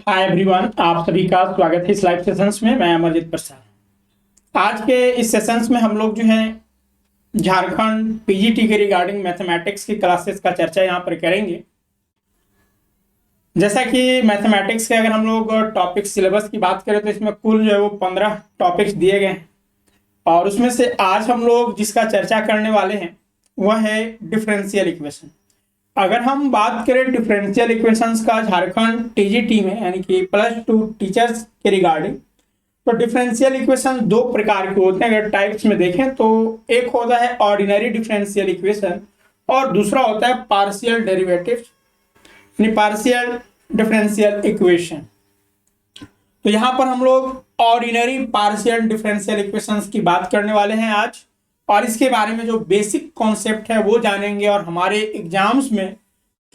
Hi everyone, आप सभी का स्वागत है इस लाइव सेशंस में। मैं अमरजीत प्रसाद। आज के इस सेशंस में हम लोग जो है झारखंड पीजीटी के रिगार्डिंग मैथमेटिक्स की क्लासेस का चर्चा यहाँ पर करेंगे। जैसा कि मैथमेटिक्स के अगर हम लोग टॉपिक सिलेबस की बात करें तो इसमें कुल जो है वो 15 टॉपिक्स दिए गए हैं और उसमें से आज हम लोग जिसका चर्चा करने वाले हैं वह है डिफरेंशियल इक्वेशन। अगर हम बात करें डिफरेंशियल इक्वेशंस का झारखंड टीजीटी में यानी कि +2 टीचर्स के रिगार्डिंग, तो डिफरेंशियल इक्वेशन दो प्रकार के होते हैं। अगर टाइप्स में देखें तो एक होता है ऑर्डिनरी डिफरेंशियल इक्वेशन और दूसरा होता है पार्शियल डेरिवेटिव यानी पार्शियल डिफरेंशियल इक्वेशन। तो यहाँ पर हम लोग ऑर्डिनरी पार्शियल डिफरेंशियल इक्वेशंस की बात करने वाले हैं आज, और इसके बारे में जो बेसिक कॉन्सेप्ट है वो जानेंगे और हमारे एग्जाम्स में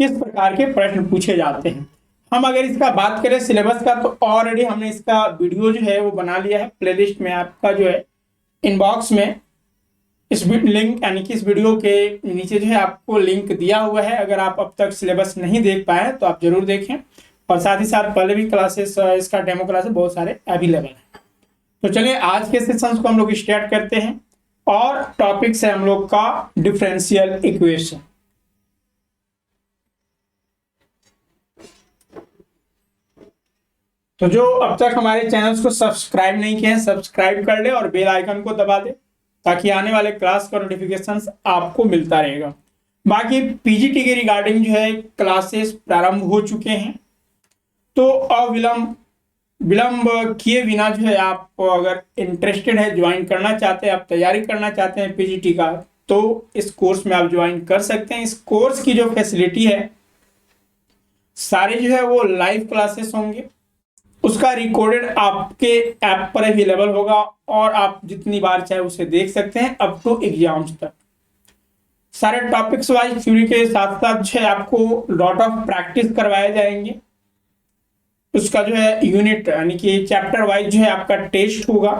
किस प्रकार के प्रश्न पूछे जाते हैं। हम अगर इसका बात करें सिलेबस का तो ऑलरेडी हमने इसका वीडियो जो है वो बना लिया है। प्लेलिस्ट में आपका जो है इनबॉक्स में इस लिंक यानी कि इस वीडियो के नीचे जो है आपको लिंक दिया हुआ है। अगर आप अब तक सिलेबस नहीं देख पाए तो आप जरूर देखें, और साथ ही साथ पहले भी क्लासेस इसका डेमो क्लासेस बहुत सारे अवेलेबल हैं। तो चलिए आज के सेशंस को हम लोग स्टार्ट करते हैं और टॉपिक्स है हम लोग का डिफरेंशियल इक्वेशन। तो जो अब तक हमारे चैनल्स को सब्सक्राइब नहीं किए हैं सब्सक्राइब कर ले और बेल आइकन को दबा दे ताकि आने वाले क्लास का नोटिफिकेशंस आपको मिलता रहेगा। बाकी पीजीटी के रिगार्डिंग जो है क्लासेस प्रारंभ हो चुके हैं, तो विलंब किए बिना जो है आप अगर इंटरेस्टेड है, ज्वाइन करना चाहते हैं, आप तैयारी करना चाहते हैं पीजीटी का, तो इस कोर्स में आप ज्वाइन कर सकते हैं। इस कोर्स की जो फैसिलिटी है, सारे जो है वो लाइव क्लासेस होंगे, उसका रिकॉर्डेड आपके ऐप पर अवेलेबल होगा और आप जितनी बार चाहे उसे देख सकते हैं अप टू एग्जाम्स तक। सारे टॉपिक्स वाइज थ्योरी के साथ साथ जो है आपको लॉट ऑफ प्रैक्टिस करवाए जाएंगे। उसका जो है यूनिट यानी कि चैप्टर वाइज जो है आपका टेस्ट होगा।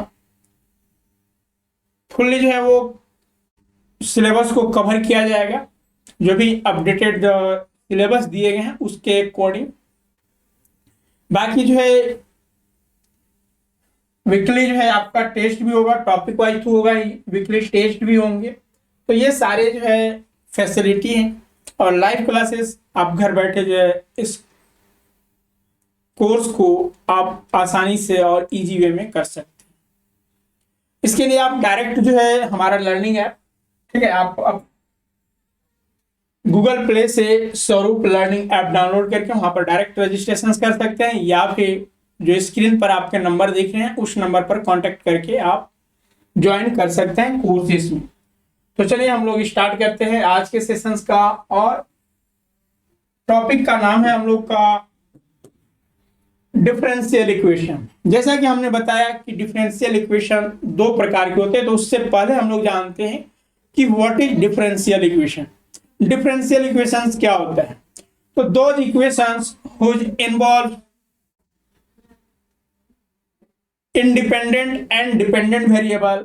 फुल्ली जो है वो सिलेबस को कवर किया जाएगा, जो भी अपडेटेड सिलेबस दिए गए हैं उसके अकॉर्डिंग। बाकी जो है वीकली जो है आपका टेस्ट भी होगा, टॉपिक वाइज तो होगा ही, वीकली टेस्ट भी होंगे। तो ये सारे जो है फैसिलिटी हैं और लाइव क्लासेस आप घर बैठे जो है इस कोर्स को आप आसानी से और इजी वे में कर सकते हैं। इसके लिए आप डायरेक्ट जो है हमारा लर्निंग ऐप, ठीक है, आप गूगल प्ले से स्वरूप लर्निंग ऐप डाउनलोड करके वहां पर डायरेक्ट रजिस्ट्रेशन कर सकते हैं, या फिर जो स्क्रीन पर आपके नंबर दिख रहे हैं उस नंबर पर कांटेक्ट करके आप ज्वाइन कर सकते हैं कोर्सेज में। तो चलिए हम लोग स्टार्ट करते हैं आज के सेशंस का, और टॉपिक का नाम है हम लोग का डिफरेंशियल इक्वेशन। जैसा कि हमने बताया कि डिफरेंशियल इक्वेशन दो प्रकार के होते हैं, तो उससे पहले हम लोग जानते हैं कि what is differential equation. Differential equations क्या होता है? तो those equations which involve independent and dependent variable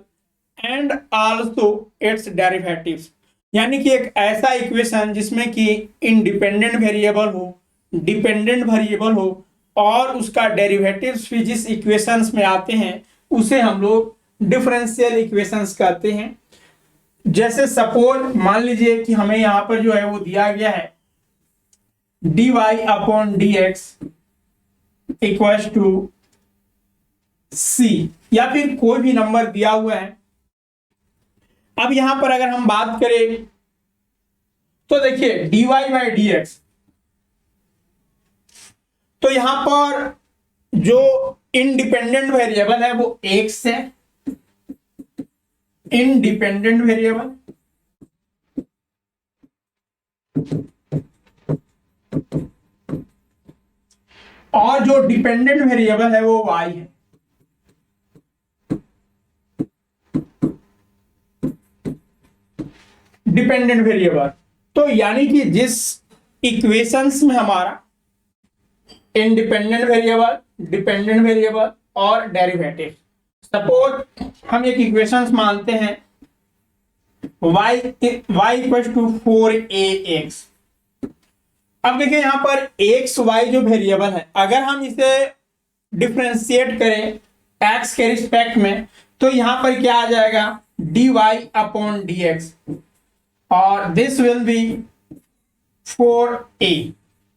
and also it's derivatives, यानी कि एक ऐसा इक्वेशन जिसमें कि इंडिपेंडेंट वेरिएबल हो, डिपेंडेंट वेरिएबल हो और उसका डेरिवेटिव्स भी जिस इक्वेशंस में आते हैं उसे हम लोग डिफरेंशियल इक्वेशंस कहते हैं। जैसे सपोज मान लीजिए कि हमें यहां पर जो है वो दिया गया है dy/dx इक्वल्स टू c, या फिर कोई भी नंबर दिया हुआ है। अब यहां पर अगर हम बात करें तो देखिए dy/dx, तो यहां पर जो इंडिपेंडेंट वेरिएबल है वो x है, इंडिपेंडेंट वेरिएबल, और जो डिपेंडेंट वेरिएबल है वो y है। डिपेंडेंट वेरिएबल, तो यानी कि जिस इक्वेशंस में हमारा इंडिपेंडेंट वेरिएबल, डिपेंडेंट वेरिएबल और डेरिवेटिव, सपोज हम एक इक्वेशंस मानते हैं y इक्वल टू 4ax, अब देखिए यहाँ पर एक्स वाई जो वेरिएबल है, अगर हम इसे डिफ्रेंशिएट करें एक्स के रिस्पेक्ट में, तो यहाँ पर क्या आ जाएगा, dy अपॉन dx, और दिस विल बी 4a,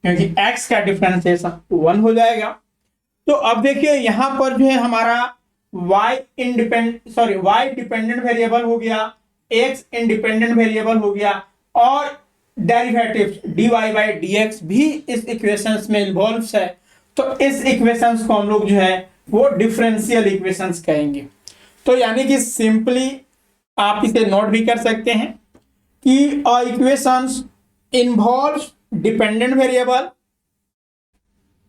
क्योंकि x का डिफरेंशिएशन 1 हो जाएगा। तो अब देखिए यहाँ पर जो है हमारा y डिपेंडेंट वेरिएबल हो गया, x इंडिपेंडेंट वेरिएबल हो गया, और डेरिवेटिव dy बाई dx भी इस इक्वेशंस में इन्वॉल्व है। तो इस इक्वेशंस को हम लोग जो है वो डिफरेंशियल इक्वेशंस कहेंगे। तो यानी कि सिंपली आप इसे नोट भी कर सकते हैं कि equations involves dependent variable,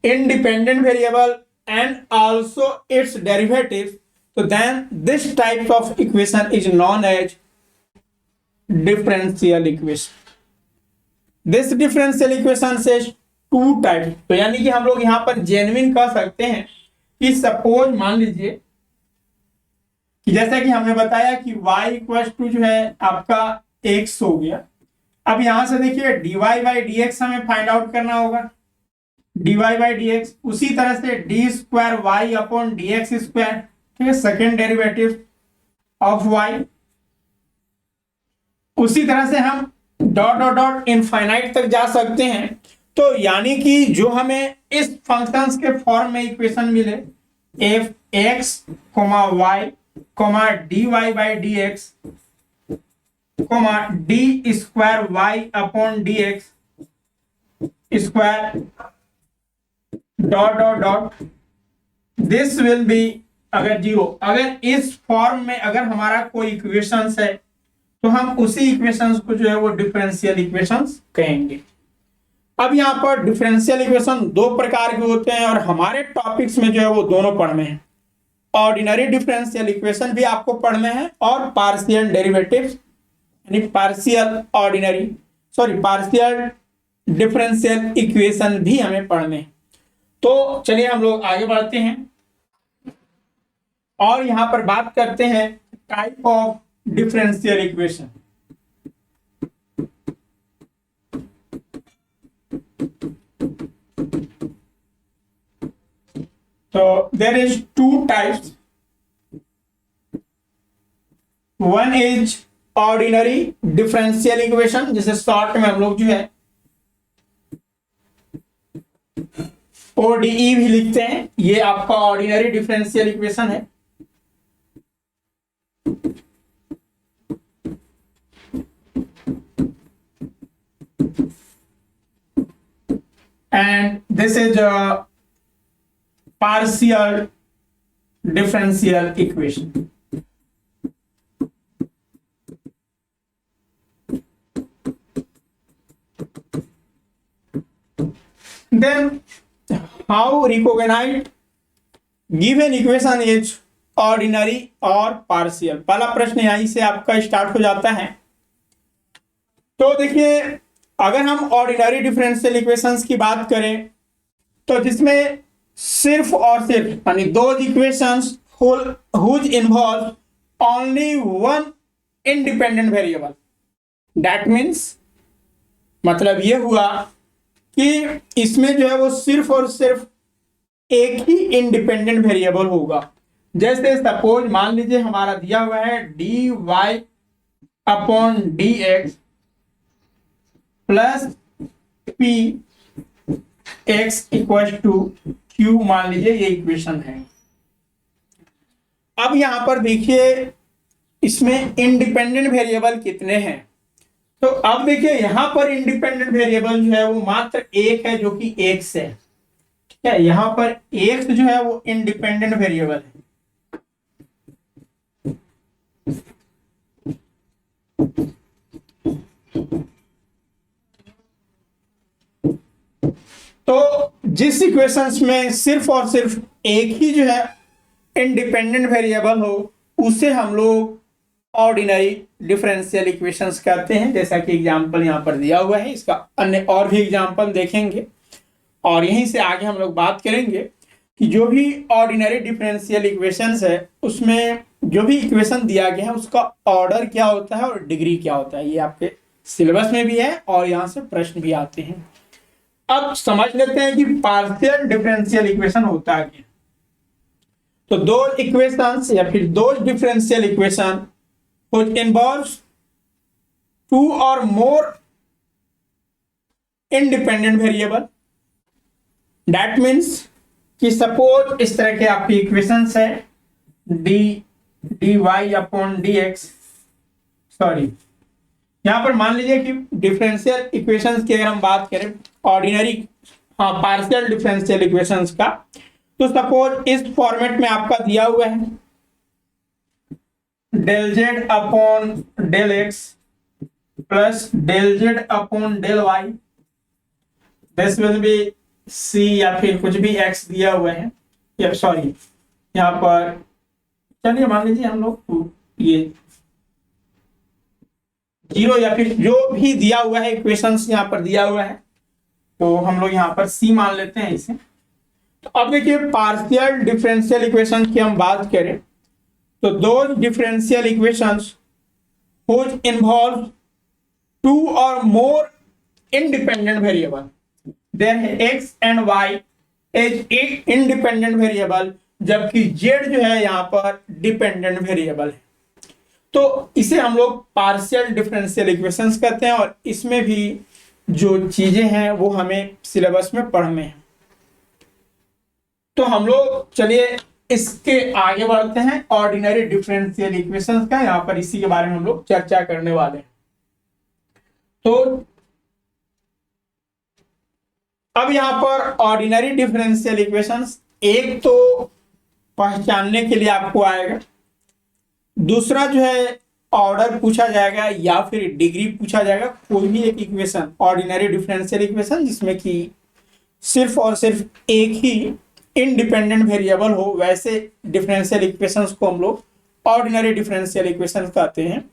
independent variable and also its derivative, so then this type of equation is known as differential equation. This differential equation says two types. तो यानी कि हम लोग यहाँ पर जेन्युइन कह सकते हैं कि सपोज मान लीजिए कि जैसा कि हमने बताया कि y इक्वल टू जो है आपका x हो गया। अब यहां से देखिए dy बाई dx हमें फाइंड आउट करना होगा, dy बाई dx, उसी तरह से d square Y upon D x square, ठीक है, सेकेंड डेरिवेटिव ऑफ y। उसी तरह से हम डॉट डॉट डॉट इनफाइनाइट तक जा सकते हैं। तो यानी कि जो हमें इस फंक्शंस के फॉर्म में इक्वेशन मिले, f x comma y comma d y by d x comma d square Y upon D x square dot dot dot, this will be अगर जीरो, अगर इस फॉर्म में अगर हमारा कोई इक्वेशंस है तो हम उसी इक्वेशंस को जो है वो डिफरेंशियल इक्वेशंस कहेंगे। अब यहाँ पर डिफरेंशियल इक्वेशन दो प्रकार के होते हैं और हमारे टॉपिक्स में जो है वो दोनों पढ़ने हैं। ऑर्डिनरी डिफरेंशियल इक्वेशन भी आपको पढ़ने हैं और पार्शियल डेरिवेटिव्स यानी पार्शियल डिफरेंशियल इक्वेशन भी हमें पढ़ने हैं। तो चलिए हम लोग आगे बढ़ते हैं और यहां पर बात करते हैं टाइप ऑफ डिफरेंशियल इक्वेशन। तो there is two types, one is ordinary differential equation, जिसे शॉर्ट में हम लोग जो है ODE भी लिखते हैं। ये आपका ऑर्डिनरी डिफरेंशियल इक्वेशन है। And this is a partial differential equation. Then how recognize given equation is ordinary और partial? पहला प्रश्न यहीं से आपका स्टार्ट हो जाता है। तो देखिए अगर हम ऑर्डिनरी डिफरेंशियल इक्वेशंस की बात करें तो जिसमें सिर्फ और सिर्फ यानी दो equations whose involve only one independent variable, that means मतलब ये हुआ कि इसमें जो है वो सिर्फ और सिर्फ एक ही इंडिपेंडेंट वेरिएबल होगा। जैसे सपोज मान लीजिए हमारा दिया हुआ है d Y upon D x plus p x equal to q, मान लीजिए ये इक्वेशन है। अब यहां पर देखिए इसमें इंडिपेंडेंट वेरिएबल कितने हैं। तो अब देखिए यहां पर इंडिपेंडेंट वेरिएबल जो है वो मात्र एक है जो कि एक्स है, ठीक है। यहां पर एक्स जो है वो इंडिपेंडेंट वेरिएबल है। तो जिस इक्वेशंस में सिर्फ और सिर्फ एक ही जो है इंडिपेंडेंट वेरिएबल हो उसे हम लोग ऑर्डिनरी डिफरेंशियल इक्वेशंस कहते हैं। जैसा कि एग्जांपल यहाँ पर दिया हुआ है, इसका अन्य और भी एग्जांपल देखेंगे और यहीं से आगे हम लोग बात करेंगे कि जो भी ऑर्डिनरी डिफरेंशियल इक्वेशंस है उसमें जो भी इक्वेशन दिया गया है उसका ऑर्डर क्या होता है और डिग्री क्या होता है। ये आपके सिलेबस में भी है और यहाँ से प्रश्न भी आते हैं। अब समझ लेते हैं कि पार्शियल डिफरेंशियल इक्वेशन होता है क्या। तो दो इक्वेशंस या फिर दो differential equation which involves two or more independent variable, that means कि सपोज इस तरह के आपकी इक्वेशंस है D D Y upon D X, sorry यहां पर मान लीजिए कि डिफरेंशियल इक्वेशंस की अगर हम बात करें ऑर्डिनरी, हाँ पार्शियल डिफरेंशियल इक्वेशंस का, तो सपोज इस फॉर्मेट में आपका दिया हुआ है del z upon del x plus del z upon del y, this will be c या फिर कुछ भी एक्स दिया हुआ है, या सॉरी यहाँ पर चलिए मान लीजिए हम लोग ये 0 या फिर जो भी दिया हुआ है इक्वेशंस यहाँ पर दिया हुआ है, तो हम लोग यहाँ पर सी मान लेते हैं इसे। तो अब देखिए पार्शियल डिफरेंशियल इक्वेशन की हम बात करें तो दो differential equations which involve two or more independent variable, there X and Y is एक इंडिपेंडेंट वेरिएबल, जबकि जेड जो है यहाँ पर डिपेंडेंट वेरिएबल है। तो इसे हम लोग पार्शियल डिफरेंशियल इक्वेशंस कहते हैं और इसमें भी जो चीजें हैं वो हमें सिलेबस में पढ़ने हैं। तो हम लोग चलिए इसके आगे बढ़ते हैं ऑर्डिनरी डिफरेंशियल इक्वेशंस का, यहाँ पर इसी के बारे में हम लोग चर्चा करने वाले हैं। तो अब यहाँ पर ऑर्डिनरी डिफरेंशियल इक्वेशंस एक तो पहचानने के लिए आपको आएगा, दूसरा जो है ऑर्डर पूछा जाएगा या फिर डिग्री पूछा जाएगा। कोई भी एक इक्वेशन ऑर्डिनरी डिफरेंशियल इक्वेशन जिसमें कि सिर्फ और सिर्फ एक ही इंडिपेंडेंट वेरिएबल हो, वैसे डिफरेंशियल इक्वेशंस को हम लोग ऑर्डिनरी डिफरेंशियल इक्वेशंस कहते हैं।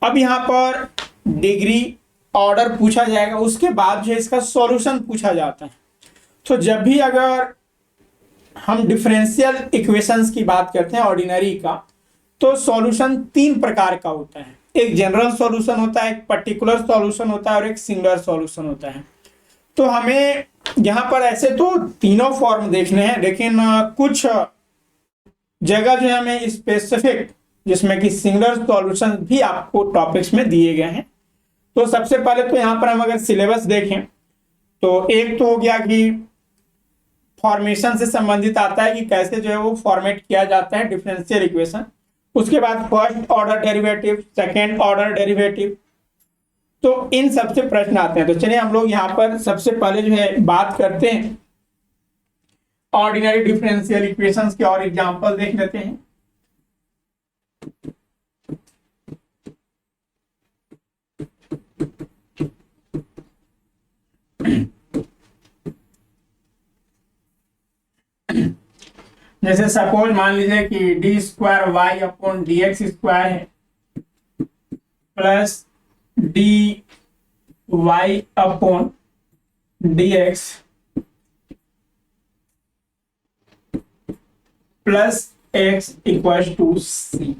अब यहाँ पर डिग्री ऑर्डर पूछा जाएगा, उसके बाद जो है इसका सॉल्यूशन पूछा जाता है। तो जब भी अगर हम डिफरेंशियल इक्वेशंस की बात करते हैं ऑर्डिनरी का, तो सॉल्यूशन तीन प्रकार का होता है, एक जनरल सॉल्यूशन होता है, एक पर्टिकुलर सॉल्यूशन होता है और एक सिंगुलर सॉल्यूशन होता है। तो हमें यहाँ पर ऐसे तो तीनों फॉर्म देखने हैं, लेकिन कुछ जगह जो है हमें स्पेसिफिक जिसमें कि सिंगुलर सॉल्यूशन भी आपको टॉपिक्स में दिए गए हैं। तो सबसे पहले तो यहाँ पर हम अगर सिलेबस देखें तो एक तो हो गया कि फॉर्मेशन से संबंधित आता है कि कैसे जो है वो फॉर्मेट किया जाता है डिफरेंशियल इक्वेशन, उसके बाद first order derivative, second order derivative, तो इन सबसे प्रश्न आते हैं। तो चलिए हम लोग यहाँ पर सबसे पहले जो है बात करते हैं ऑर्डिनरी डिफरेंशियल इक्वेशंस के और एग्जांपल देख लेते हैं। जैसे सपोज मान लीजिए कि D square Y upon D x square है plus D Y upon D x plus X equal to C.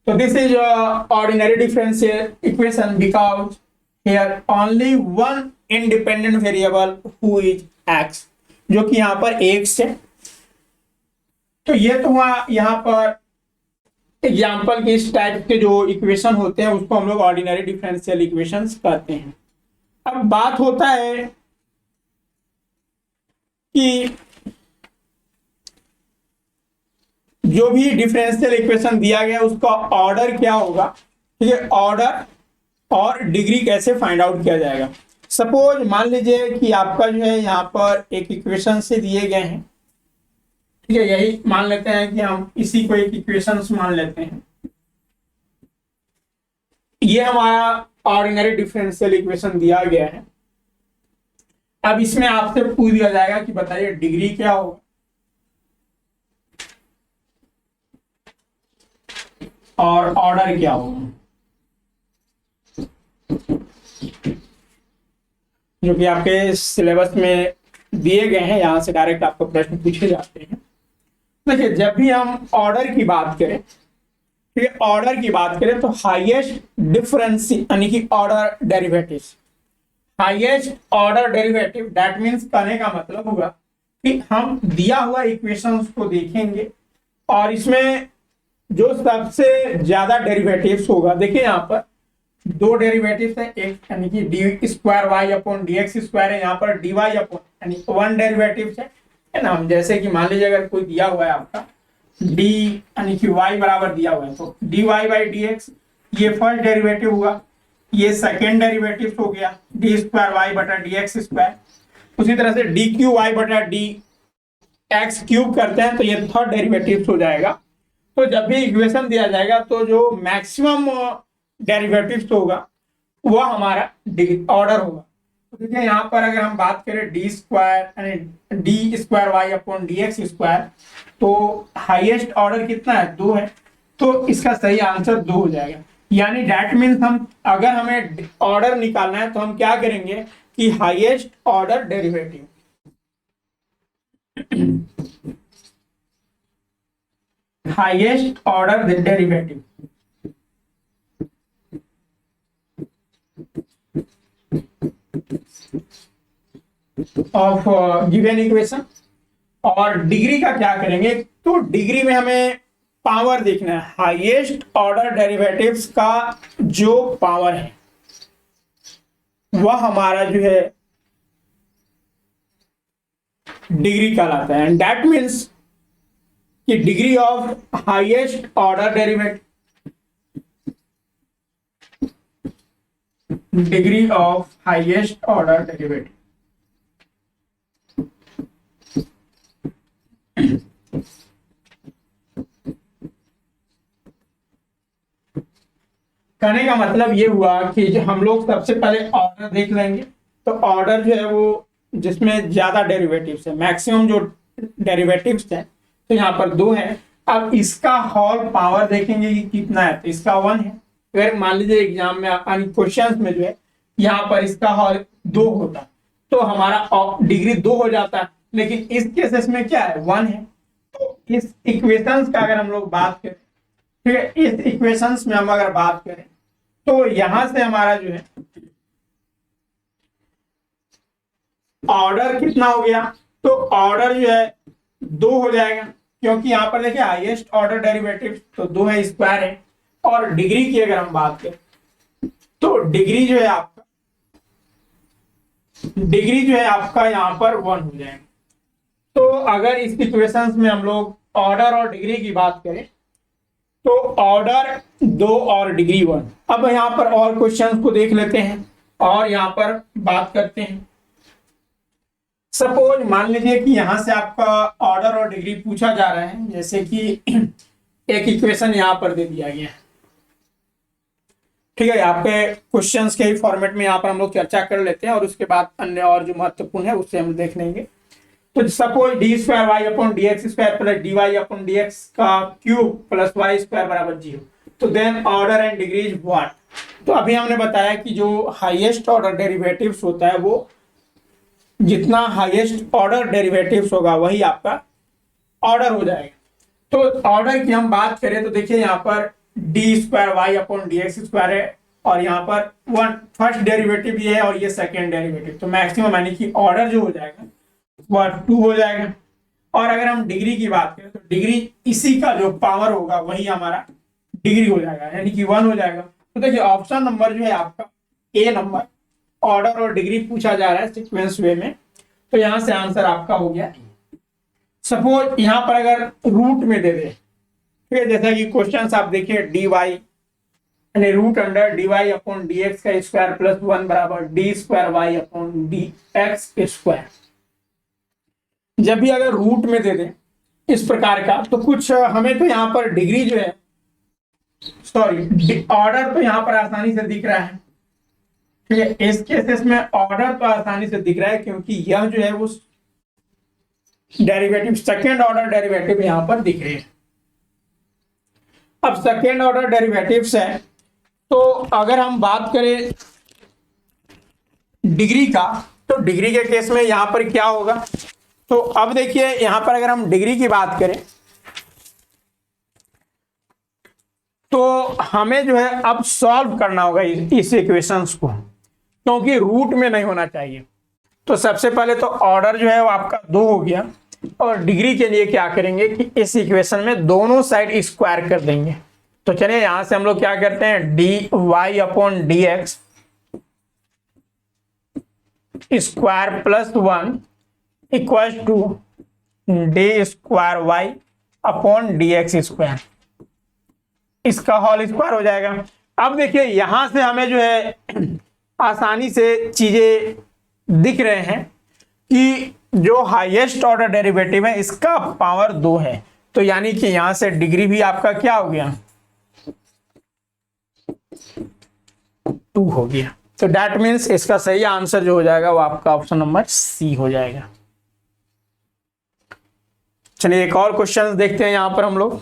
तो this is ordinary differential equation because here only one independent variable who is X, जो कि यहाँ पर x है। तो ये तो हुआ यहाँ पर एग्जाम्पल के इस टाइप के जो इक्वेशन होते हैं उसको हम लोग ऑर्डिनरी डिफरेंशियल इक्वेशंस कहते हैं। अब बात होता है कि जो भी डिफरेंशियल इक्वेशन दिया गया उसका ऑर्डर क्या होगा, ठीक है, ऑर्डर और डिग्री कैसे फाइंड आउट किया जाएगा। सपोज मान लीजिए कि आपका जो है यहाँ पर एक इक्वेशन से दिए गए हैं, ठीक है, यही मान लेते हैं कि हम इसी को एक इक्वेशन मान लेते हैं। ये हमारा ऑर्डिनरी डिफरेंशियल इक्वेशन दिया गया है। अब इसमें आपसे पूछ दिया जाएगा कि बताइए डिग्री क्या होगा, और ऑर्डर क्या होगा, जो कि आपके सिलेबस में दिए गए हैं। यहां से डायरेक्ट आपको प्रश्न पूछे जाते हैं। देखिए जब भी हम ऑर्डर की बात करें, ठीक है, ऑर्डर की बात करें तो हाईएस्ट डिफरेंस यानी कि order derivative, highest order derivative, that means कहने का मतलब होगा कि हम दिया हुआ इक्वेशंस को देखेंगे और इसमें जो सबसे ज्यादा डेरिवेटिव्स होगा, देखिए यहाँ पर दो डेरिवेटिव्स है, एक यानी कि D square Y upon D x square है, यहाँ पर डी वाई अपॉन यानी वन डेरिवेटिव है ना। जैसे कि मान लीजिए अगर कोई दिया हुआ है आपका डी यानी कि वाई बराबर दिया हुआ है, तो d y by d x ये फर्स्ट डेरिवेटिव हुआ, ये सेकेंड डेरिवेटिव हो गया डी स्क्वायर वाई बटा डी एक्स स्क्वायर। उसी तरह से डी क्यू वाई बटा डी एक्स क्यूब करते हैं तो ये थर्ड डेरिवेटिव हो जाएगा। तो जब भी इक्वेशन दिया जाएगा तो जो मैक्सिमम डेरिवेटिव होगा वह हमारा ऑर्डर होगा। तो देखिए यहाँ पर अगर हम बात करें डी स्क्वायर यानी d square Y upon D x square, तो हाईएस्ट ऑर्डर कितना है, 2 है, तो इसका सही आंसर 2 हो जाएगा। यानी डैट मीन्स हम अगर हमें ऑर्डर निकालना है तो हम क्या करेंगे कि highest order derivative, highest order derivative of given equation. और डिग्री का क्या करेंगे, तो डिग्री में हमें पावर देखना है, हाईएस्ट ऑर्डर डेरिवेटिव्स का जो पावर है वह हमारा जो है डिग्री कहलाता है। एंड दैट मीन्स कि degree of highest order derivative, degree of highest order derivative कहने का मतलब ये हुआ कि जो हम लोग सबसे पहले ऑर्डर देख लेंगे, तो ऑर्डर जो है वो जिसमें ज्यादा डेरिवेटिव्स है, मैक्सिमम जो डेरिवेटिव्स है, तो यहाँ पर 2 है। अब इसका होल पावर देखेंगे कि कितना है, तो इसका 1 है। अगर मान लीजिए एग्जाम में क्वेश्चंस में जो है यहाँ पर इसका होल 2 होता तो हमारा डिग्री 2 हो जाता, लेकिन इस केसेस में क्या है, 1 है। तो इस इक्वेशंस का अगर हम लोग बात करें, ठीक है, इस इक्वेशंस में हम अगर बात करें तो यहां से हमारा जो है ऑर्डर कितना हो गया, तो ऑर्डर जो है 2 हो जाएगा, क्योंकि यहां पर देखिए हाईएस्ट ऑर्डर डेरिवेटिव तो 2 है, स्क्वायर है। और डिग्री की अगर हम बात करें तो डिग्री जो है आपका, डिग्री जो है आपका यहां पर 1 हो जाएगा। तो अगर इस इक्वेशंस में हम लोग ऑर्डर और डिग्री की बात करें तो ऑर्डर 2 और डिग्री 1। अब यहाँ पर और क्वेश्चंस को देख लेते हैं और यहाँ पर बात करते हैं। सपोज मान लीजिए कि यहाँ से आपका ऑर्डर और डिग्री पूछा जा रहा है, जैसे कि एक इक्वेशन यहाँ पर दे दिया गया है, ठीक है। आपके क्वेश्चंस के ही फॉर्मेट में यहाँ पर हम लोग चर्चा कर लेते हैं और उसके बाद अन्य और जो महत्वपूर्ण है उससे हम देख लेंगे। तो suppose d square Y upon D x square plus D Y upon D x का क्यूब प्लस वाई स्क्वायर बराबर 0, तो then order and degree is what. तो अभी हमने बताया कि जो हाईएस्ट ऑर्डर डेरिवेटिव्स होता है वो जितना हाईएस्ट ऑर्डर डेरिवेटिव्स होगा वही आपका ऑर्डर हो जाएगा। तो ऑर्डर की हम बात करें तो देखिए यहाँ पर d square Y upon D x square है और यहाँ पर 1 फर्स्ट डेरिवेटिव ये है और ये सेकेंड डेरिवेटिव, तो मैक्सिमम यानी कि ऑर्डर जो हो जाएगा वह 2 हो जाएगा। और अगर हम डिग्री की बात करें तो डिग्री इसी का जो पावर होगा वही हमारा डिग्री हो जाएगा, यानी कि 1 हो जाएगा। तो देखिए ऑप्शन नंबर जो है आपका ए नंबर, ऑर्डर और डिग्री पूछा जा रहा है सीक्वेंस वे में, तो यहां से आंसर आपका हो गया। सपोज यहां पर अगर रूट में दे दे, ठीक है, जैसा कि क्वेश्चन आप देखिए डी वाई यानी root under d Y upon D x का स्क्वायर प्लस 1 बराबर d square Y upon D x square. जब भी अगर रूट में दे दे इस प्रकार का, तो कुछ हमें तो यहाँ पर डिग्री जो है, सॉरी ऑर्डर तो यहाँ पर आसानी से दिख रहा है, ठीक है। इस केसेस में ऑर्डर तो आसानी से दिख रहा है क्योंकि यह जो है वो डेरिवेटिव सेकेंड ऑर्डर डेरिवेटिव यहाँ पर दिख रहे हैं। अब सेकेंड ऑर्डर डेरिवेटिव्स है, तो अगर हम बात करें डिग्री का, तो डिग्री के केस में यहाँ पर क्या होगा, तो अब देखिए यहां पर अगर हम डिग्री की बात करें तो हमें जो है अब सॉल्व करना होगा इस इक्वेशंस को। क्योंकि रूट में नहीं होना चाहिए। तो सबसे पहले तो ऑर्डर जो है वो आपका 2 हो गया, और डिग्री के लिए क्या करेंगे कि इस इक्वेशन में दोनों साइड स्क्वायर कर देंगे। तो चलिए यहां से हम लोग क्या करते हैं, d Y upon D x square plus 1 equal to d square Y upon D x square, इसका होल स्क्वायर हो जाएगा। अब देखिए यहां से हमें जो है आसानी से चीजें दिख रहे हैं कि जो हाईएस्ट ऑर्डर डेरिवेटिव है इसका पावर 2 है, तो यानी कि यहां से डिग्री भी आपका क्या हो गया, 2 हो गया। तो दैट मीन्स इसका सही आंसर जो हो जाएगा वो आपका ऑप्शन नंबर सी हो जाएगा। चलिए एक और क्वेश्चन देखते हैं यहां पर हम लोग,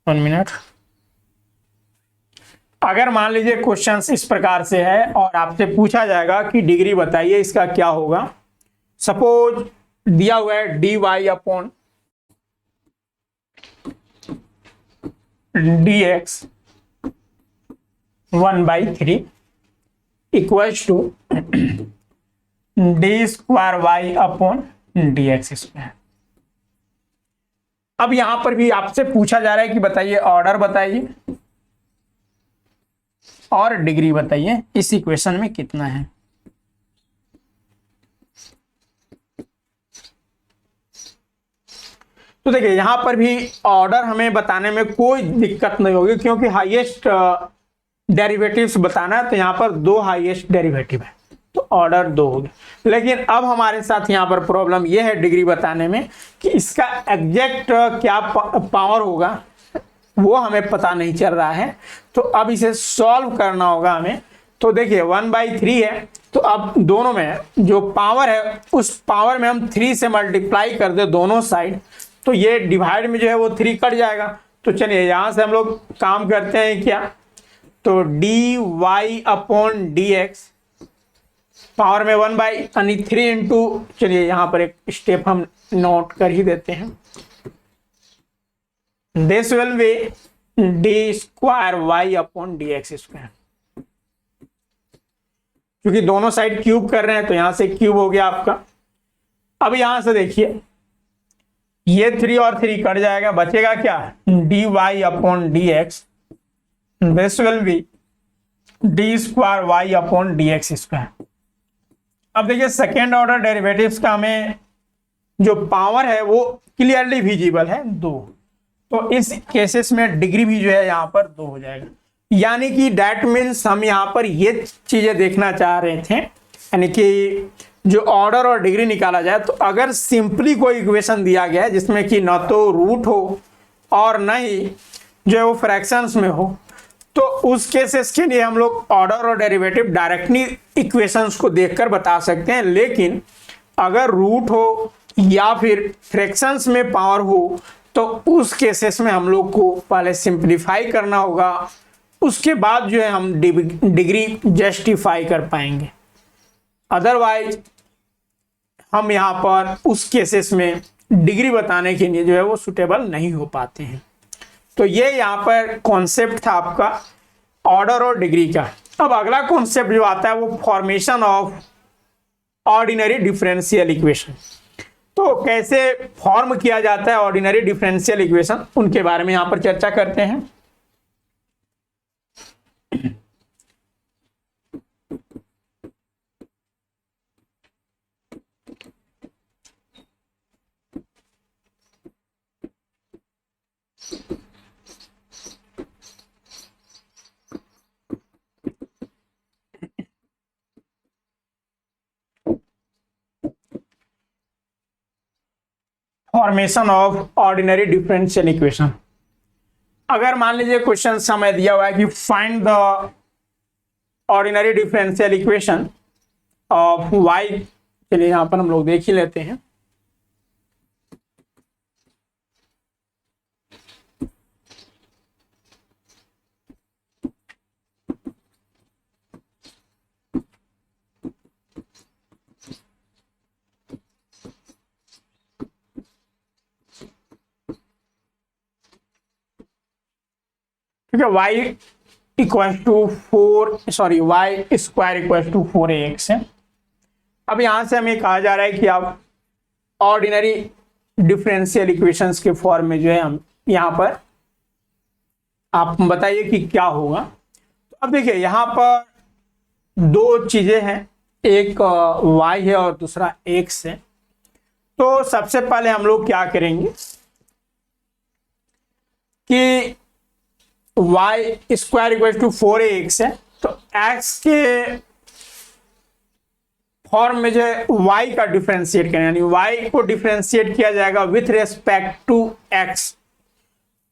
1 मिनट। अगर मान लीजिए क्वेश्चन इस प्रकार से है और आपसे पूछा जाएगा कि डिग्री बताइए इसका क्या होगा। सपोज दिया हुआ है d Y upon D x 1/3 equals to d square Y upon D x square. अब यहां पर भी आपसे पूछा जा रहा है कि बताइए ऑर्डर बताइए और डिग्री बताइए इस इक्वेशन में कितना है। तो देखिए यहां पर भी ऑर्डर हमें बताने में कोई दिक्कत नहीं होगी, क्योंकि हाईएस्ट डेरिवेटिव्स बताना है, तो यहां पर 2 हाईएस्ट डेरिवेटिव है, तो ऑर्डर 2 हो गया। लेकिन अब हमारे साथ यहां पर प्रॉब्लम यह है डिग्री बताने में कि इसका एग्जैक्ट क्या पावर होगा वो हमें पता नहीं चल रहा है। तो अब इसे सॉल्व करना होगा हमें। तो देखिए 1/3 है, तो अब दोनों में जो पावर है उस पावर में हम 3 से मल्टीप्लाई कर दे दोनों साइड, तो ये डिवाइड में जो है वो 3 कट जाएगा। तो चलिए यहां से हम लोग काम करते हैं क्या, तो d Y upon D x power में 1/3 इंटू, चलिए यहां पर एक स्टेप हम नोट कर ही देते हैं, this will be d square Y upon D x square. क्योंकि दोनों साइड क्यूब कर रहे हैं तो यहां से क्यूब हो गया आपका। अब यहां से देखिए ये 3 और 3 कट जाएगा, बचेगा क्या, d Y upon D x, this will be d square Y upon D x square. अब देखिए सेकेंड ऑर्डर डेरिवेटिव्स का हमें जो पावर है वो क्लियरली विजिबल है 2, तो इस केसेस में डिग्री भी जो है यहाँ पर 2 हो जाएगा। यानी कि दैट मीन्स हम यहाँ पर ये चीजें देखना चाह रहे थे, यानी कि जो ऑर्डर और डिग्री निकाला जाए, तो अगर सिंपली कोई इक्वेशन दिया गया है जिसमें कि न तो रूट हो और न ही जो है वो फ्रैक्शंस में हो, तो उस केसेस के लिए हम लोग ऑर्डर और डेरिवेटिव डायरेक्टली इक्वेशंस को देखकर बता सकते हैं। लेकिन अगर रूट हो या फिर फ्रैक्शंस में पावर हो, तो उस केसेस में हम लोग को पहले सिंप्लीफाई करना होगा, उसके बाद जो है हम डिग्री जस्टिफाई कर पाएंगे। अदरवाइज हम यहाँ पर उस केसेस में डिग्री बताने के लिए जो है वो सुटेबल नहीं हो पाते हैं। तो ये यहाँ पर कॉन्सेप्ट था आपका ऑर्डर और डिग्री का। अब अगला कॉन्सेप्ट जो आता है वो formation of ordinary differential equation. तो कैसे फॉर्म किया जाता है ऑर्डिनरी डिफरेंशियल इक्वेशन, उनके बारे में यहाँ पर चर्चा करते हैं। Formation of ordinary differential equation. अगर मान लीजिए क्वेश्चन समय दिया हुआ है कि find the ordinary differential equation of y, चलिए यहां पर हम लोग देख ही लेते हैं। ठीक है, y इक्वल टू 4x है। अब यहां से हमें कहा जा रहा है कि आप ऑर्डिनरी डिफरेंशियल इक्वेशंस के फॉर्म में जो है हम यहां पर आप बताइए कि क्या होगा। तो अब देखिए यहां पर दो चीजें हैं, एक y है और दूसरा x है। तो सबसे पहले हम लोग क्या करेंगे कि y square equal to 4x है, तो x के फॉर्म में जो है y का डिफरेंशिएट करें, यानी y को डिफरेंशिएट किया जाएगा विथ रेस्पेक्ट टू x।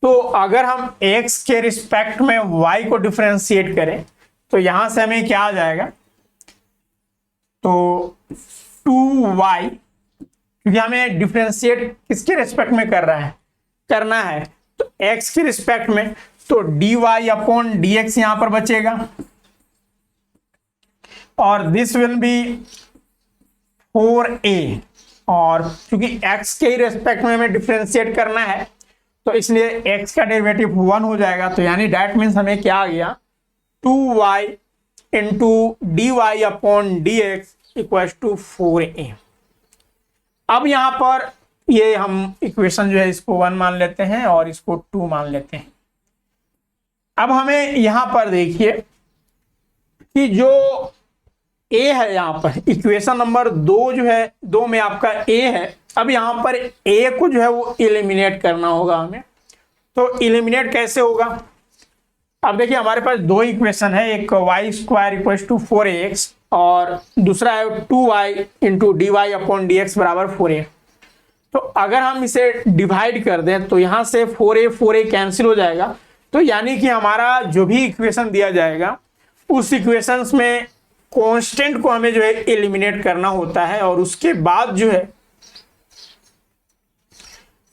तो अगर हम x के रिस्पेक्ट में y को डिफरेंशिएट करें तो यहां से हमें क्या आ जाएगा, तो 2y, क्योंकि हमें डिफरेंशिएट किसके रिस्पेक्ट में करना है तो x के रिस्पेक्ट में, तो dy अपॉन dx यहां पर बचेगा और दिस विल बी 4a, और क्योंकि x के रिस्पेक्ट में हमें डिफरेंशिएट करना है तो इसलिए x का डेरिवेटिव 1 हो जाएगा। तो यानी डैट मीन्स हमें क्या आ गया, 2y into d Y upon D x equal to 4a। अब यहां पर ये हम इक्वेशन जो है इसको 1 मान लेते हैं और इसको 2 मान लेते हैं। अब हमें यहां पर देखिए कि जो a है, यहां पर इक्वेशन नंबर 2 जो है 2 में आपका a है। अब यहां पर a को जो है वो एलिमिनेट करना होगा हमें। तो एलिमिनेट कैसे होगा, अब देखिए हमारे पास दो इक्वेशन है, एक y square equal to 4ax और दूसरा है 2y into d Y upon D x बराबर 4a। तो अगर हम इसे डिवाइड कर दें तो यहां से 4a कैंसिल हो जाएगा। तो यानी कि हमारा जो भी इक्वेशन दिया जाएगा उस इक्वेशंस में कांस्टेंट को हमें जो है एलिमिनेट करना होता है और उसके बाद जो है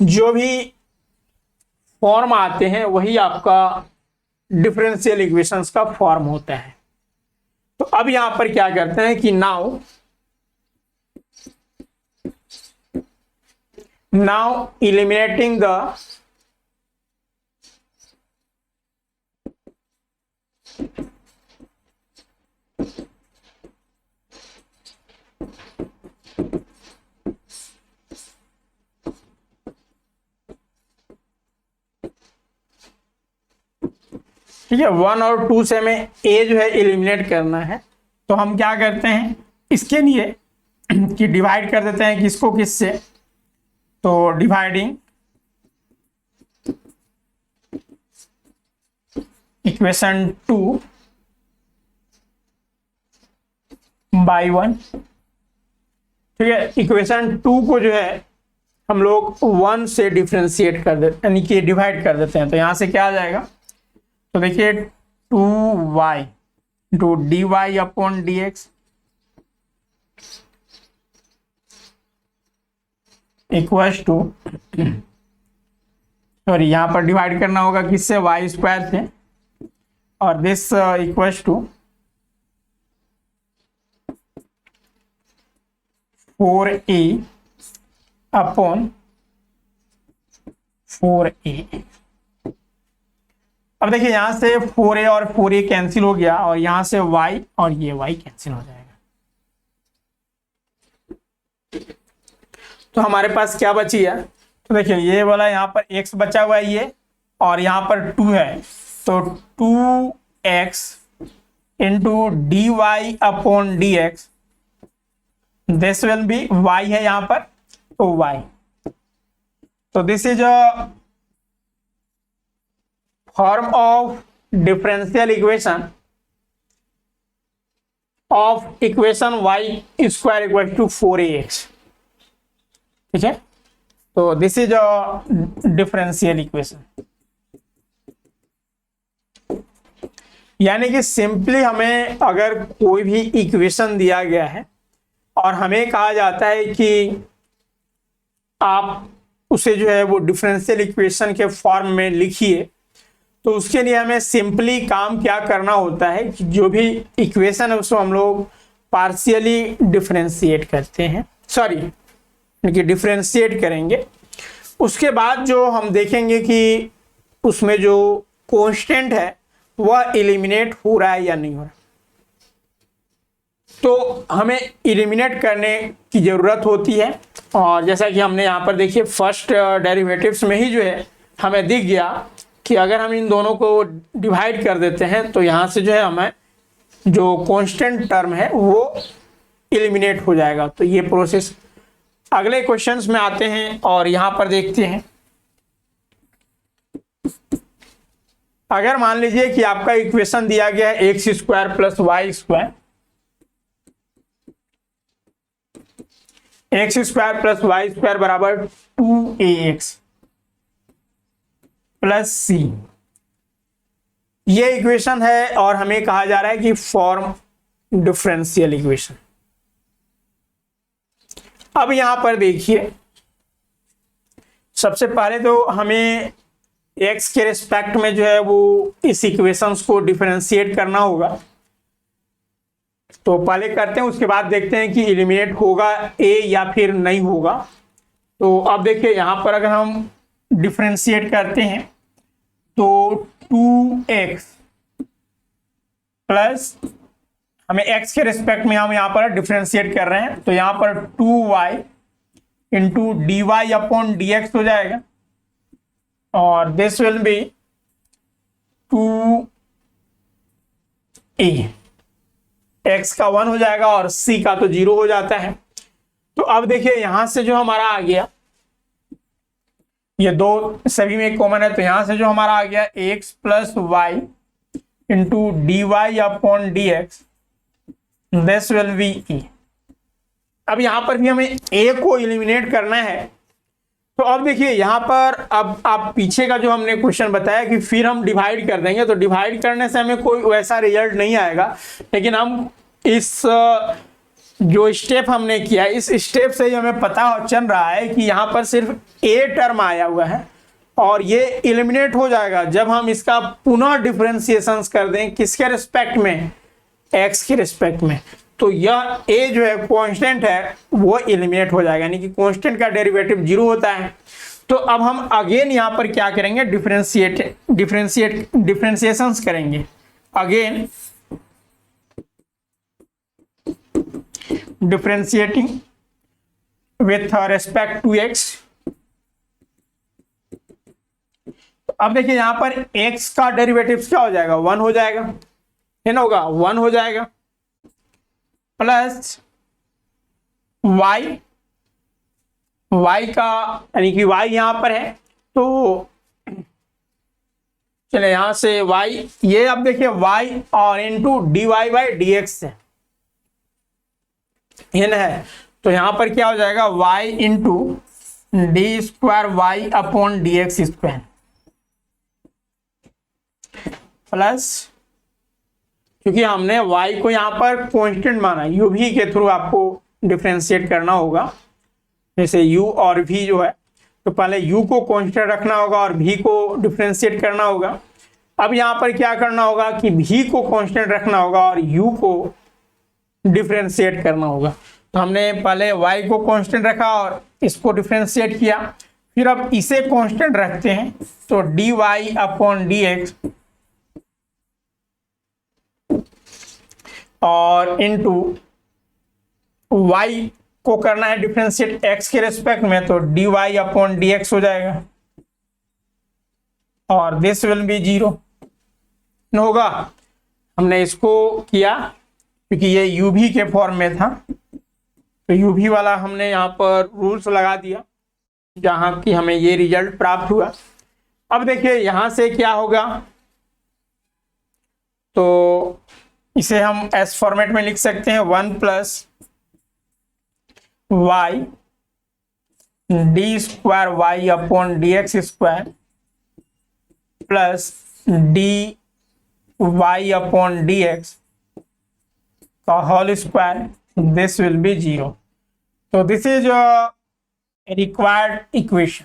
जो भी फॉर्म आते हैं वही आपका डिफरेंशियल इक्वेशंस का फॉर्म होता है। तो अब यहां पर क्या करते हैं कि नाउ eliminating the ठीक है 1 और 2 से हमें a जो है एलिमिनेट करना है। तो हम क्या करते हैं इसके लिए कि डिवाइड कर देते हैं किसको किससे, तो डिवाइडिंग इक्वेशन 2 बाई 1। ठीक है, इक्वेशन 2 को जो है हम लोग 1 से डिफरेंशिएट कर देते यानी कि डिवाइड कर देते हैं। तो यहां से क्या आ जाएगा, तो देखिए 2y into d Y upon D x equal to, sorry यहां पर डिवाइड करना होगा किससे, वाई स्क्वायर से, और this equal to 4a upon 4a। अब देखिए यहां से 4a और 4a कैंसिल हो गया और यहां से y और ये y कैंसिल हो जाएगा। तो हमारे पास क्या बची है, तो देखिए ये वाला यहाँ पर x बचा हुआ है ये, और यहाँ पर 2 है, तो 2x into d Y upon D x, this will be y है यहाँ पर, तो y। तो this is a form of differential equation of equation y square equal to 4ax। ठीक है, तो this is a differential equation. यानी कि सिंपली हमें अगर कोई भी इक्वेशन दिया गया है और हमें कहा जाता है कि आप उसे जो है वो डिफरेंशियल इक्वेशन के फॉर्म में लिखिए, तो उसके लिए हमें सिंपली काम क्या करना होता है कि जो भी इक्वेशन है उसको हम लोग पार्शियली डिफरेंशिएट करते हैं, सॉरी कि डिफरेंशिएट करेंगे। उसके बाद जो हम देखेंगे कि उसमें जो कांस्टेंट है वह एलिमिनेट हो रहा है या नहीं हो रहा। तो हमें एलिमिनेट करने की ज़रूरत होती है, और जैसा कि हमने यहाँ पर देखिए फर्स्ट डेरिवेटिव्स में ही जो है हमें दिख गया कि अगर हम इन दोनों को डिवाइड कर देते हैं तो यहाँ से जो है हमें जो कांस्टेंट टर्म है वो एलिमिनेट हो जाएगा। तो ये प्रोसेस अगले क्वेश्चंस में आते हैं और यहाँ पर देखते हैं। अगर मान लीजिए कि आपका इक्वेशन दिया गया है x square plus y square, x square plus y square बराबर 2ax प्लस सी, ये इक्वेशन है और हमें कहा जा रहा है कि फॉर्म डिफरेंशियल इक्वेशन। अब यहां पर देखिए, सबसे पहले तो हमें x के रिस्पेक्ट में जो है वो इस इक्वेशंस को डिफरेंशिएट करना होगा। तो पहले करते हैं, उसके बाद देखते हैं कि एलिमिनेट होगा a या फिर नहीं होगा। तो अब देखिए यहाँ पर अगर हम डिफरेंशिएट करते हैं तो 2x प्लस, हमें x के रिस्पेक्ट में हम यहाँ पर डिफरेंशिएट कर रहे हैं, तो यहाँ पर 2y into d Y upon D x हो जाएगा, और this will B 2a, x का 1 हो जाएगा और c का तो 0 हो जाता है। तो अब देखिए यहां से जो हमारा आ गया, ये दो सभी में कॉमन है, तो यहां से जो हमारा आ गया x plus y into d Y upon D x, this will be e। अब यहां पर भी हमें a को एलिमिनेट करना है। तो अब देखिए यहाँ पर, अब आप पीछे का जो हमने क्वेश्चन बताया कि फिर हम डिवाइड कर देंगे, तो डिवाइड करने से हमें कोई वैसा रिजल्ट नहीं आएगा, लेकिन हम इस जो स्टेप हमने किया, इस स्टेप से ही हमें पता चल रहा है कि यहाँ पर सिर्फ a टर्म आया हुआ है और ये एलिमिनेट हो जाएगा जब हम इसका पुनः डिफरेंशिएशन कर दें, किसके रिस्पेक्ट में, x के रिस्पेक्ट में। तो यह a जो है कांस्टेंट है वो एलिमिनेट हो जाएगा, यानी कि कांस्टेंट का डेरिवेटिव 0 होता है। तो अब हम अगेन यहाँ पर क्या करेंगे, डिफरेंशिएशंस करेंगे again, differentiating with respect to x। अब देखिए यहाँ पर x का डेरिवेटिव क्या हो जाएगा, 1 हो जाएगा, है ना, होगा 1 हो जाएगा, प्लस y, y का यानी कि y यहां पर है, तो चले यहां से y, ये अब देखिए y और into d y by d x है, तो यहां पर क्या हो जाएगा y into d square Y upon D x square, plus, क्योंकि हमने y को यहाँ पर कांस्टेंट माना, u v के थ्रू आपको डिफरेंशिएट करना होगा, जैसे u और v जो है, तो पहले u को कांस्टेंट रखना होगा और v को डिफरेंशिएट करना होगा। अब यहाँ पर क्या करना होगा कि v को कांस्टेंट रखना होगा और u को डिफरेंशिएट करना होगा। तो हमने पहले y को कांस्टेंट रखा और इसको डिफरेंशिएट किया, फिर अब इसे कांस्टेंट रखते हैं, तो d Y upon D x और इनटू y को करना है डिफरेंशिएट x के रेस्पेक्ट में, तो d Y upon D x हो जाएगा और दिस विल बी 0 होगा। हमने इसको किया क्योंकि ये u v के फॉर्म में था, तो u v वाला हमने यहाँ पर रूल्स लगा दिया जहां कि हमें ये रिजल्ट प्राप्त हुआ। अब देखिए यहां से क्या होगा, तो इसे हम एस फॉर्मेट में लिख सकते हैं, 1 plus Y D square Y upon D x square plus D Y upon D x का whole square, this will be 0। तो this is required equation.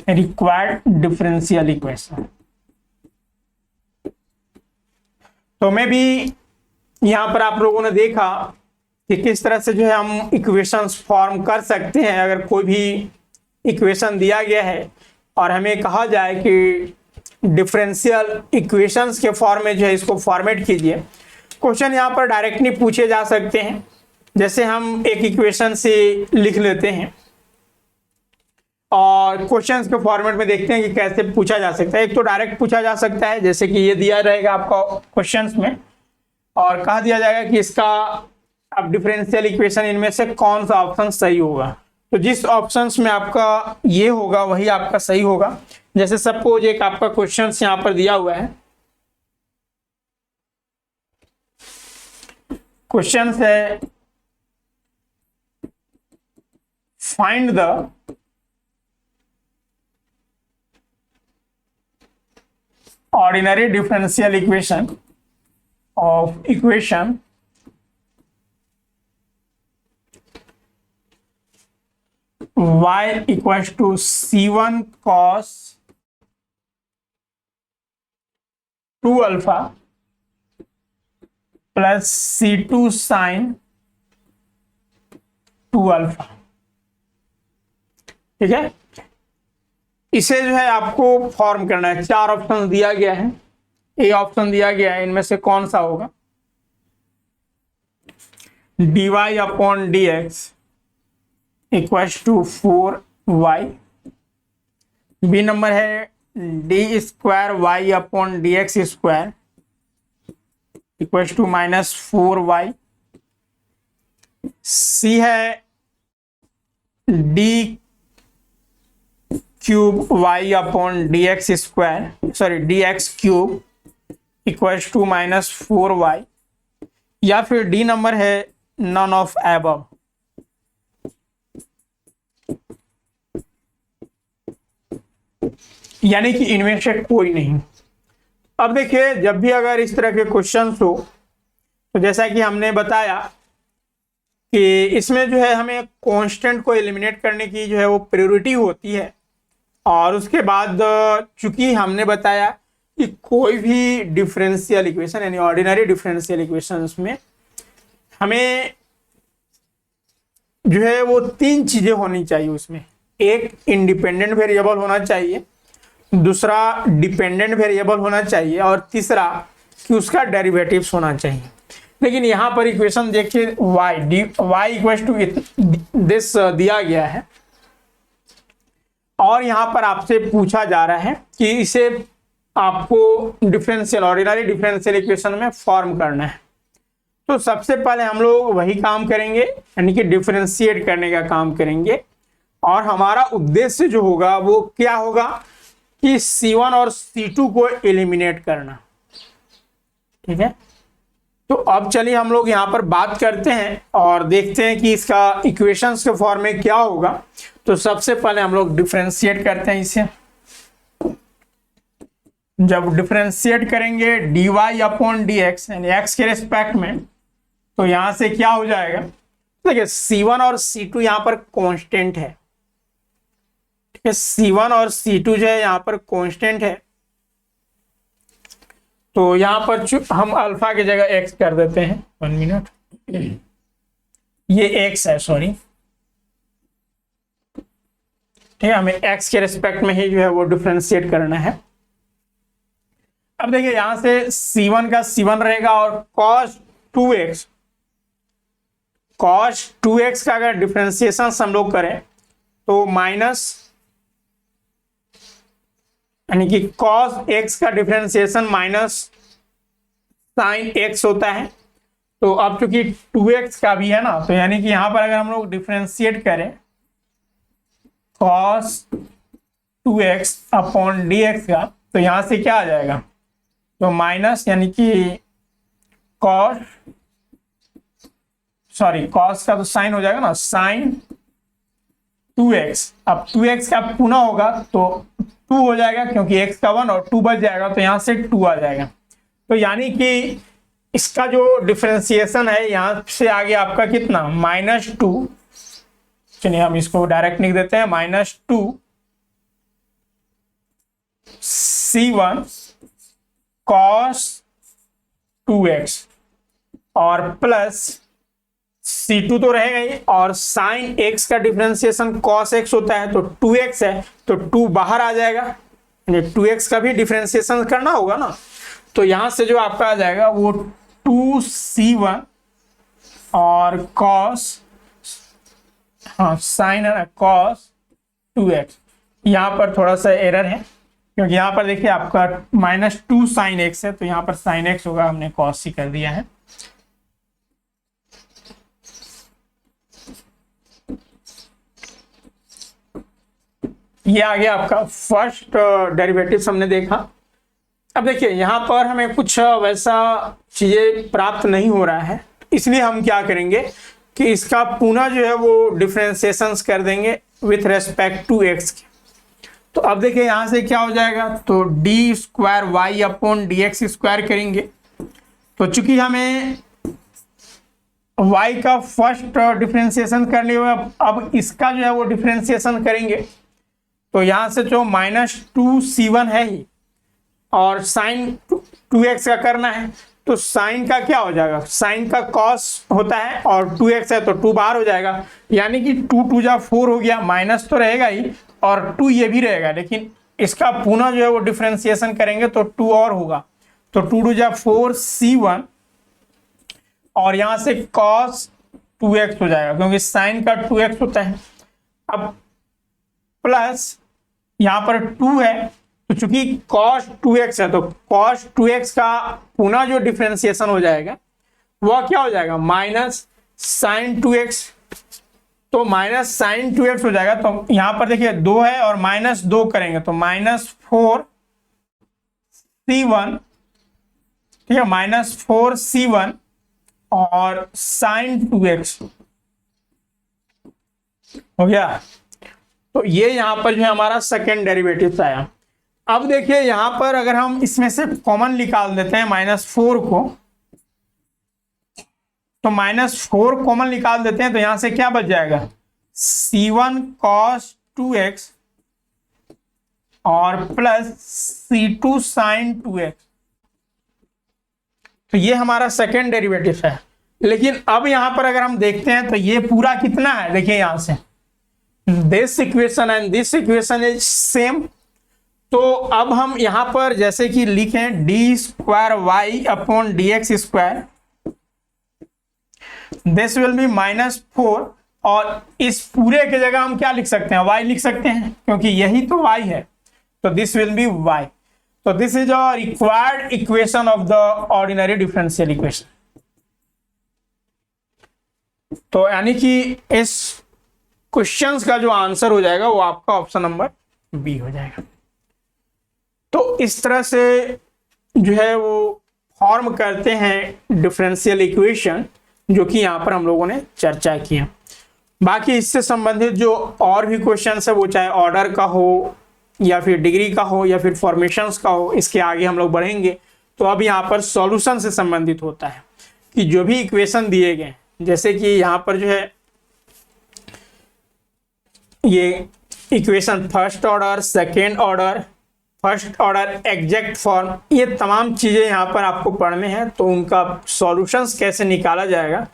Required differential equation. तो मैं भी यहां पर आप लोगों ने देखा कि किस तरह से जो है हम इक्वेशंस फॉर्म कर सकते हैं। अगर कोई भी इक्वेशन दिया गया है और हमें कहा जाए कि डिफरेंशियल इक्वेशंस के फॉर्म में जो है इसको फॉर्मेट कीजिए, क्वेश्चन यहाँ पर डायरेक्टली पूछे जा सकते हैं। जैसे हम एक इक्वेशन से लिख लेते हैं और क्वेश्चंस के फॉर्मेट में देखते हैं कि कैसे पूछा जा सकता है। एक तो डायरेक्ट पूछा जा सकता है, जैसे कि ये दिया रहेगा आपका क्वेश्चंस में और कहा दिया जाएगा कि इसका अब डिफरेंशियल इक्वेशन इनमें से कौन सा ऑप्शन सही होगा। तो जिस ऑप्शंस में आपका ये होगा वही आपका सही होगा। जैसे सपोज एक आपका क्वेश्चन यहाँ पर दिया हुआ है, क्वेश्चन है find the ordinary differential equation of equation y equals to c1 cos 2 alpha plus c2 sin 2 alpha। ठीक है, इसे जो है आपको फॉर्म करना है। 4 ऑप्शन दिया गया है, ए ऑप्शन दिया गया है, इनमें से कौन सा होगा। dy upon dx equals to 4y। B number है D square Y upon D x square equals to -4y। C है D cube y upon D x square, sorry D x cube equals to -4y। या फिर D number है none of above. यानी कि इनमें से कोई नहीं। अब देखिए, जब भी अगर इस तरह के क्वेश्चंस हो तो जैसा कि हमने बताया कि इसमें जो है हमें कांस्टेंट को एलिमिनेट करने की जो है वो प्रायोरिटी होती है। और उसके बाद चूंकि हमने बताया कि कोई भी डिफरेंशियल इक्वेशन यानी ऑर्डिनरी डिफरेंशियल इक्वेशंस में हमें जो है वो 3 चीजें होनी चाहिए उसमें। एक इंडिपेंडेंट वेरिएबल होना चाहिए, दूसरा डिपेंडेंट वेरिएबल होना चाहिए और तीसरा कि उसका डेरिवेटिव्स होना चाहिए। लेकिन यहाँ पर इक्वेशन देखिए y इक्वल्स टू दिस दिया गया है और यहाँ पर आपसे पूछा जा रहा है कि इसे आपको डिफरेंशियल ऑर्डिनरी डिफरेंशियल इक्वेशन में फॉर्म करना है। तो सबसे पहले हम लोग वही काम करेंगे, यानी कि डिफरेंशिएट करने का काम करेंगे। और हमारा उद्देश्य जो होगा वो क्या होगा कि C1 और C2 को एलिमिनेट करना। ठीक है, तो अब चलिए हम लोग यहाँ पर बात करते हैं और देखते हैं कि इसका इक्वेशंस के फॉर्म में क्या होगा। तो सबसे पहले हम लोग डिफरेंशिएट करते हैं इसे। जब डिफरेंशिएट करेंगे dy अपॉन dx यानी x के रेस्पेक्ट में, तो यहां से क्या हो जाएगा, देखिए C1 और C2 यहाँ पर कांस्टेंट है। ठीक है, C1 और C2 जो है यहाँ पर कांस्टेंट है। तो यहाँ पर हम अल्फा की जगह x कर देते हैं। 1 मिनट, ये x है, सॉरी। ठीक है, हमें x के रेस्पेक्ट में ही जो है वो डिफरेंशिएट करना है। अब देखिए यहां से C1 का C1 रहेगा और cos 2x का अगर डिफरेंशिएशन हम लोग करें तो माइनस, यानी कि cos x का डिफरेंशिएशन माइनस sin x होता है। तो अब चूंकि 2x का भी है ना, तो यानी कि यहां पर अगर हम लोग डिफरेंशिएट करें cos 2x अपॉन dx का, तो यहां से क्या आ जाएगा, तो माइनस, यानी कि cos का तो साइन हो जाएगा ना, sin 2x। अब 2x का पुनः होगा तो 2 हो जाएगा, क्योंकि x का 1 और 2 बच जाएगा, तो यहां से 2 आ जाएगा। तो यानी कि इसका जो डिफरेंशिएशन है यहां से आगे आपका कितना, -2। चलिए हम इसको डायरेक्ट लिख देते हैं, -2 C1 cos 2x और प्लस C2 तो रहेगा ही, और साइन x का डिफरेंशिएशन cos x होता है, तो 2x है, तो 2 बाहर आ जाएगा, 2x का भी डिफरेंशिएशन करना होगा ना, तो यहां से जो आपका आ जाएगा वो 2c1 और cos, हाँ साइन है ना, cos 2x। यहाँ पर थोड़ा सा एरर है, क्योंकि यहाँ पर देखिए आपका -2 साइन x है, तो यहाँ पर साइन x होगा, हमने cos c कर दिया है। ये आ गया आपका फर्स्ट डेरिवेटिव हमने देखा। अब देखिए यहाँ पर हमें कुछ वैसा चीजें प्राप्त नहीं हो रहा है, इसलिए हम क्या करेंगे कि इसका पुनः जो है वो डिफरेंशिएशंस कर देंगे विथ रेस्पेक्ट टू x के। तो अब देखिए यहाँ से क्या हो जाएगा, तो d square Y upon D x square करेंगे। तो चूंकि हमें y का फर्स्ट डिफरेंशिएशन करने हुआ, अब इसका जो है वो डिफरेंशिएशन करेंगे। तो यहाँ से जो -2c1 है ही, और साइन 2x का करना है, तो साइन का क्या हो जाएगा, साइन का cos होता है, और 2x है तो 2 बाहर हो जाएगा, यानी कि 2 2 जा 4 हो गया, माइनस तो रहेगा ही और 2 ये भी रहेगा, लेकिन इसका पुनः जो है वो डिफरेंशिएशन करेंगे तो 2 और होगा, तो 2 2 जा 4c1 और यहाँ से cos 2x हो जाएगा, क्योंकि साइन का 2x होता है। अब प्लस यहाँ पर 2 है, तो चूंकि cos 2x है, तो cos 2x का पुनः जो डिफरेंशिएशन हो जाएगा वह क्या हो जाएगा, माइनस साइन 2x, तो माइनस साइन 2x हो जाएगा। तो यहाँ पर देखिए 2 है और -2 करेंगे तो -4c1, ठीक है, -4c1 और साइन 2x हो गया। तो ये यहाँ पर जो है हमारा सेकेंड डेरिवेटिव आया। अब देखिए यहाँ पर अगर हम इसमें से कॉमन निकाल देते हैं -4 को, तो -4 कॉमन निकाल देते हैं, तो यहां से क्या बच जाएगा, c1 cos 2x और प्लस c2 sin 2x। तो ये हमारा सेकेंड डेरिवेटिव है। लेकिन अब यहां पर अगर हम देखते हैं तो ये पूरा कितना है, देखिए यहां से this equation and this equation is same. तो अब हम यहां पर जैसे कि लिखें d square Y upon D x square, this will be -4, और इस पूरे की जगह हम क्या लिख सकते हैं, y लिख सकते हैं, क्योंकि यही तो y है, तो दिस विल बी y। तो this is a required equation of the ordinary differential equation. तो यानी कि इस क्वेश्चंस का जो आंसर हो जाएगा वो आपका ऑप्शन नंबर बी हो जाएगा। तो इस तरह से जो है वो फॉर्म करते हैं डिफरेंशियल इक्वेशन, जो कि यहाँ पर हम लोगों ने चर्चा किया। बाकी इससे संबंधित जो और भी क्वेश्चन है, वो चाहे ऑर्डर का हो या फिर डिग्री का हो या फिर फॉर्मेशंस का हो, इसके आगे हम लोग बढ़ेंगे। तो अब यहाँ पर सॉल्यूशन से संबंधित होता है कि जो भी इक्वेशन दिए गए, जैसे कि यहाँ पर जो है ये equation first order, second order, first order, exact form, ये तमाम चीज़ें यहाँ पर आपको पढ़ने हैं। तो उनका सॉल्यूशंस कैसे निकाला जाएगा,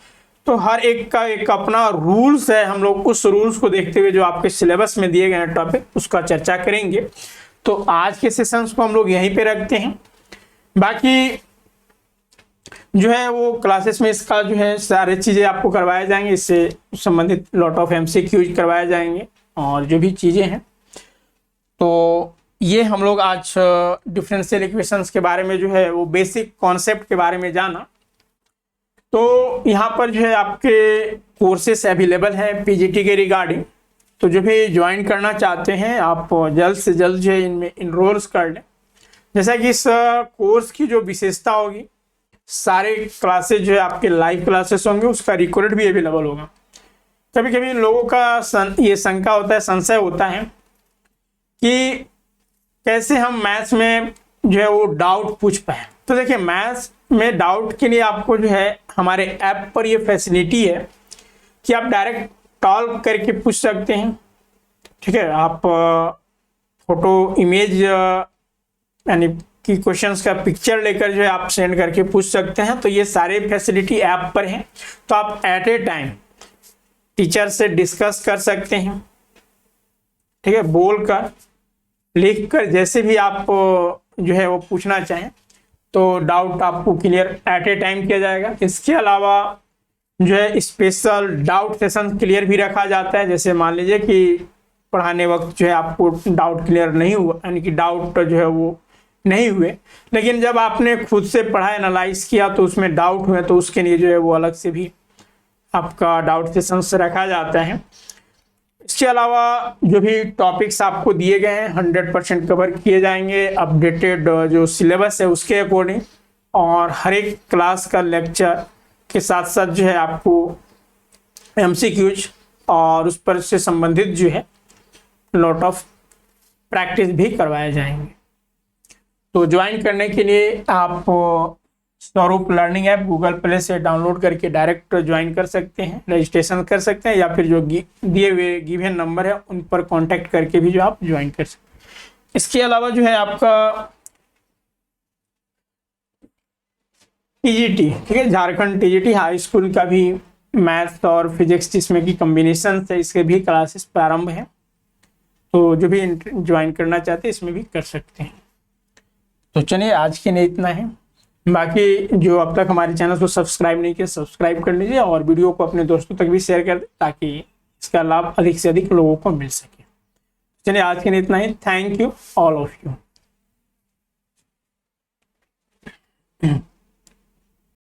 तो हर एक का एक अपना रूल्स है, हम लोग उस रूल्स को देखते हुए जो आपके सिलेबस में दिए गए हैं टॉपिक, उसका चर्चा करेंगे। तो आज के सेशंस को हम लोग यहीं पे रखते हैं। बाकी जो है वो क्लासेस में इसका जो है सारी चीज़ें आपको करवाए जाएंगे, इससे संबंधित लॉट ऑफ MCQs करवाए जाएंगे और जो भी चीज़ें हैं। तो ये हम लोग आज डिफरेंशियल इक्वेशंस के बारे में जो है वो बेसिक कॉन्सेप्ट के बारे में जाना। तो यहाँ पर जो है आपके कोर्सेस अवेलेबल हैं PGT के रिगार्डिंग, तो जो भी ज्वाइन करना चाहते हैं आप जल्द से जल्द जो है इनमें इनरोल्स कर लें। जैसा कि इस कोर्स की जो विशेषता होगी, सारे क्लासेस जो है आपके लाइव क्लासेस होंगे, उसका रिकॉर्ड भी अवेलेबल होगा। कभी कभी लोगों का ये शंका होता है, संशय होता है कि कैसे हम मैथ्स में जो है वो डाउट पूछ पाए। तो देखिए मैथ्स में डाउट के लिए आपको जो है हमारे ऐप पर ये फैसिलिटी है कि आप डायरेक्ट कॉल करके पूछ सकते हैं, ठीक है। आप फोटो इमेज यानी कि क्वेश्चंस का पिक्चर लेकर जो है आप सेंड करके पूछ सकते हैं। तो ये सारे फैसिलिटी ऐप पर हैं, तो आप एट ए टाइम टीचर से डिस्कस कर सकते हैं, ठीक है, बोलकर लिख कर जैसे भी आप जो है वो पूछना चाहें तो डाउट आपको क्लियर एट ए टाइम किया जाएगा। इसके अलावा जो है स्पेशल डाउट सेशन क्लियर भी रखा जाता है। जैसे मान लीजिए कि पढ़ाने वक्त जो है आपको डाउट क्लियर नहीं हुआ, यानी कि डाउट जो है वो नहीं हुए, लेकिन जब आपने खुद से पढ़ा एनालाइज किया तो उसमें डाउट हुए, तो उसके लिए जो है वो अलग से भी आपका डाउट सेशंस रखा जाता है। इसके अलावा जो भी टॉपिक्स आपको दिए गए हैं 100% कवर किए जाएंगे, अपडेटेड जो सिलेबस है उसके अकॉर्डिंग, और हर एक क्लास का लेक्चर के साथ साथ जो है आपको MCQs और उस पर से संबंधित जो है लॉट ऑफ प्रैक्टिस भी करवाए जाएंगे। तो ज्वाइन करने के लिए आप स्वरूप लर्निंग ऐप गूगल प्ले से डाउनलोड करके डायरेक्ट ज्वाइन कर सकते हैं, रजिस्ट्रेशन कर सकते हैं, या फिर जो दिए हुए गिवन नंबर है उन पर कांटेक्ट करके भी जो आप ज्वाइन कर सकते हैं। इसके अलावा जो है आपका TGT, ठीक है, झारखंड TGT हाई स्कूल का भी मैथ्स और फिजिक्स जिसमें कि कॉम्बिनेशन से इसके भी क्लासेस प्रारंभ है, तो जो भी ज्वाइन करना चाहते हैं इसमें भी कर सकते हैं। तो चलिए आज के लिए इतना है, बाकी जो अब तक हमारे चैनल को सब्सक्राइब नहीं किया सब्सक्राइब कर लीजिए और वीडियो को अपने दोस्तों तक भी शेयर कर दें ताकि इसका लाभ अधिक से अधिक लोगों को मिल सके। चलिए आज के लिए इतना ही। Thank you all of you.